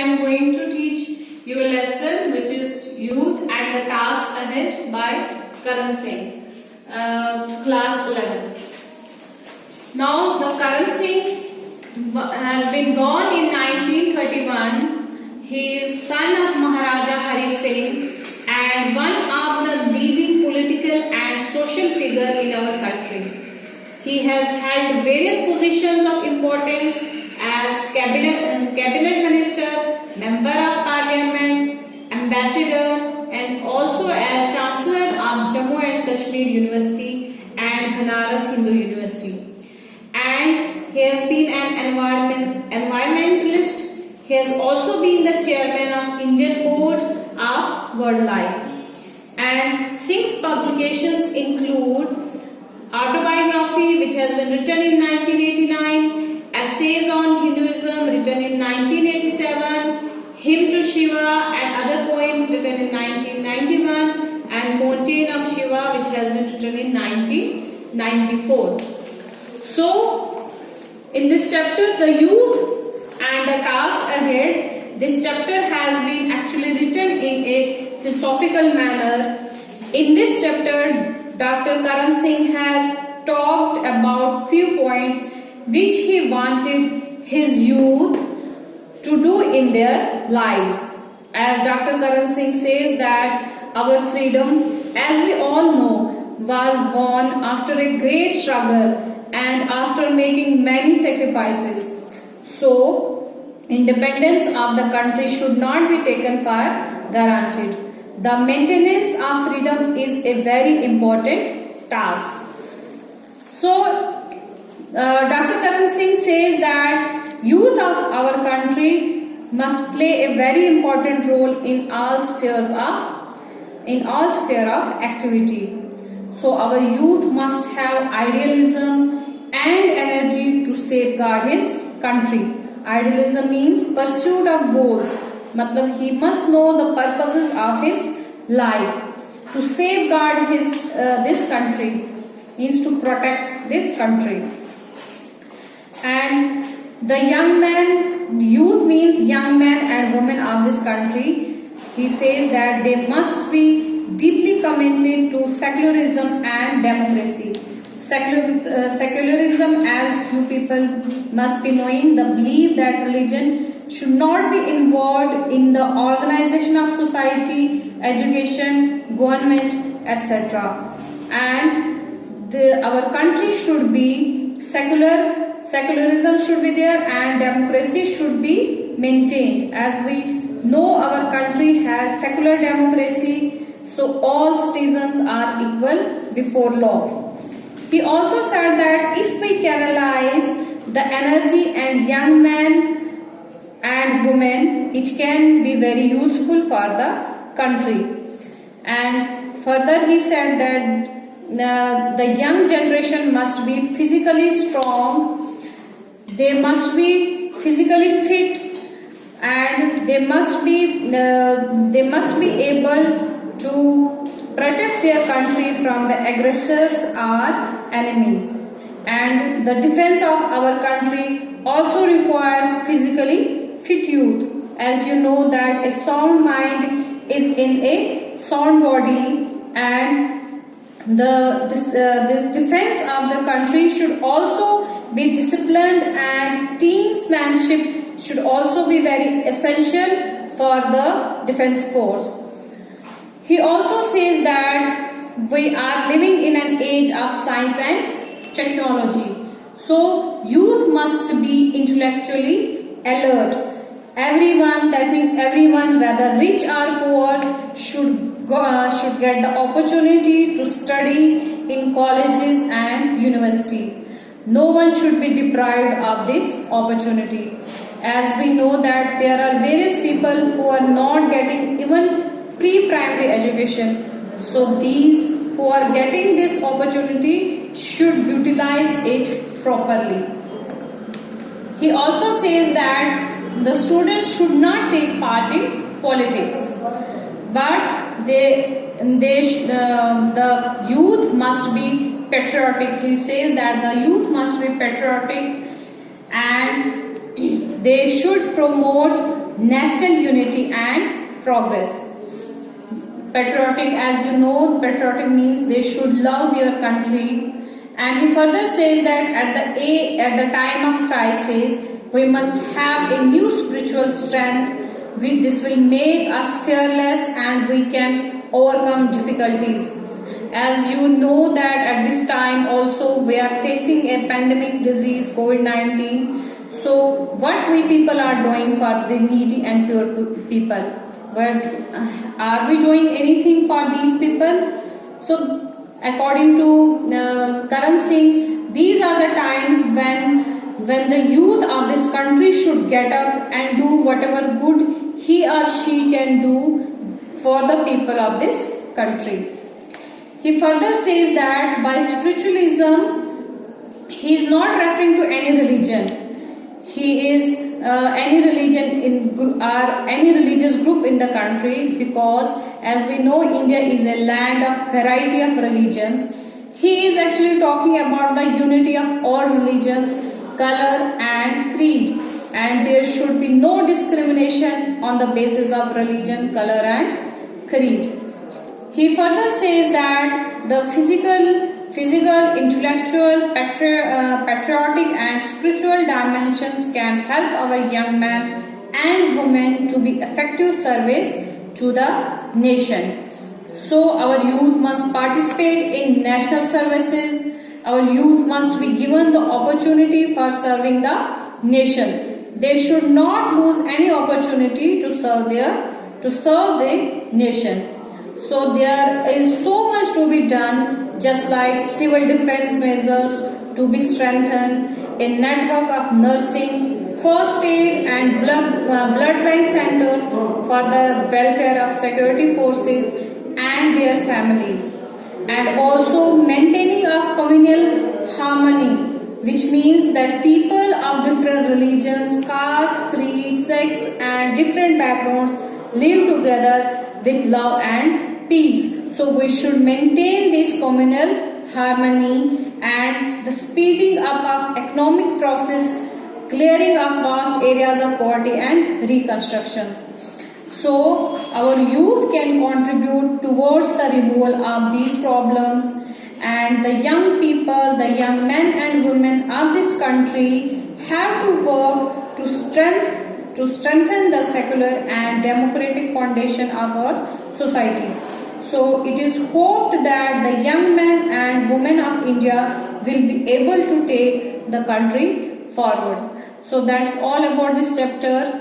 am going to teach you a lesson which is Youth and the Task Ahead by Karan Singh, class 11. Now the Karan Singh has been born in 1931. He is son of Maharaja Hari Singh and one of the leading political and social figure in our country. He has held various positions of importance as cabinet minister, member of parliament, ambassador, and also as chancellor of Jammu and Kashmir University and Banaras Hindu University. And he has been an environmentalist. He has also been the chairman of Indian Board of Wildlife. And Singh's publications include autobiography, which has been written in 1989, Essays on Hinduism, written in 1987, Hymn to Shiva and other poems written in 1991, and Mountain of Shiva, which has been written in 1994. So, in this chapter, the youth and the task ahead, this chapter has been actually written in a philosophical manner. In this chapter, Dr. Karan Singh has talked about few points which he wanted his youth to do in their lives. As Dr. Karan Singh says that our freedom, as we all know, was won after a great struggle and after making many sacrifices. So, independence of the country should not be taken for granted. The maintenance of freedom is a very important task. So, Dr. Karan Singh says that youth of our country must play a very important role in all sphere of activity. So, our youth must have idealism and energy to safeguard his country. Idealism means pursuit of goals. Matlab, he must know the purposes of his life. To safeguard this country means to protect this country. And the young man, youth means young men and women of this country. He says that they must be deeply committed to secularism and democracy. Secularism, as you people must be knowing, the belief that religion should not be involved in the organization of society, education, government, etc. And our country should be secular. Secularism should be there and democracy should be maintained. As we know, our country has secular democracy, so all citizens are equal before law. He also said that if we canalize the energy and young men and women, it can be very useful for the country. And further he said that the young generation must be physically strong, they must be physically fit, and they must be able to protect their country from the aggressors or enemies. And the defense of our country also requires physically fit youth. As you know that a sound mind is in a sound body, and this defense of the country should also be disciplined, and teamsmanship should also be very essential for the defense force. He also says that we are living in an age of science and technology. So youth must be intellectually alert. Everyone, that means everyone, whether rich or poor, should get the opportunity to study in colleges and university. No one should be deprived of this opportunity. As we know that there are various people who are not getting even pre-primary education. So these who are getting this opportunity should utilize it properly. He also says that the students should not take part in politics, but the youth must be patriotic. He says that the youth must be patriotic and they should promote national unity and progress. Patriotic, as you know, patriotic means they should love their country. And he further says that at the time of crisis, we must have a new spiritual strength. This will make us fearless and we can overcome difficulties. As you know that at this time also we are facing a pandemic disease, COVID-19. So what we people are doing for the needy and poor people? Are we doing anything for these people? So according to Karan Singh, these are the times when the youth of this country should get up and do whatever good he or she can do for the people of this country. He further says that by spiritualism, he is not referring to any religion. He is any religion or any religious group in the country, because as we know India is a land of variety of religions. He is actually talking about the unity of all religions, color and creed, and there should be no discrimination on the basis of religion, color and creed. He further says that the physical, intellectual, patriotic and spiritual dimensions can help our young men and women to be effective service to the nation. So our youth must participate in national services. Our youth must be given the opportunity for serving the nation. They should not lose any opportunity to serve the nation. So there is so much to be done, just like civil defense measures to be strengthened, a network of nursing, first aid and blood bank centers for the welfare of security forces and their families, and also maintaining of communal harmony, which means that people of different religions, caste, creed, sex and different backgrounds live together with love and peace. So we should maintain this communal harmony and the speeding up of economic process, clearing of vast areas of poverty and reconstructions. So our youth can contribute towards the removal of these problems, and the young people, the young men and women of this country have to work to strengthen the secular and democratic foundation of our society. So it is hoped that the young men and women of India will be able to take the country forward. So that's all about this chapter.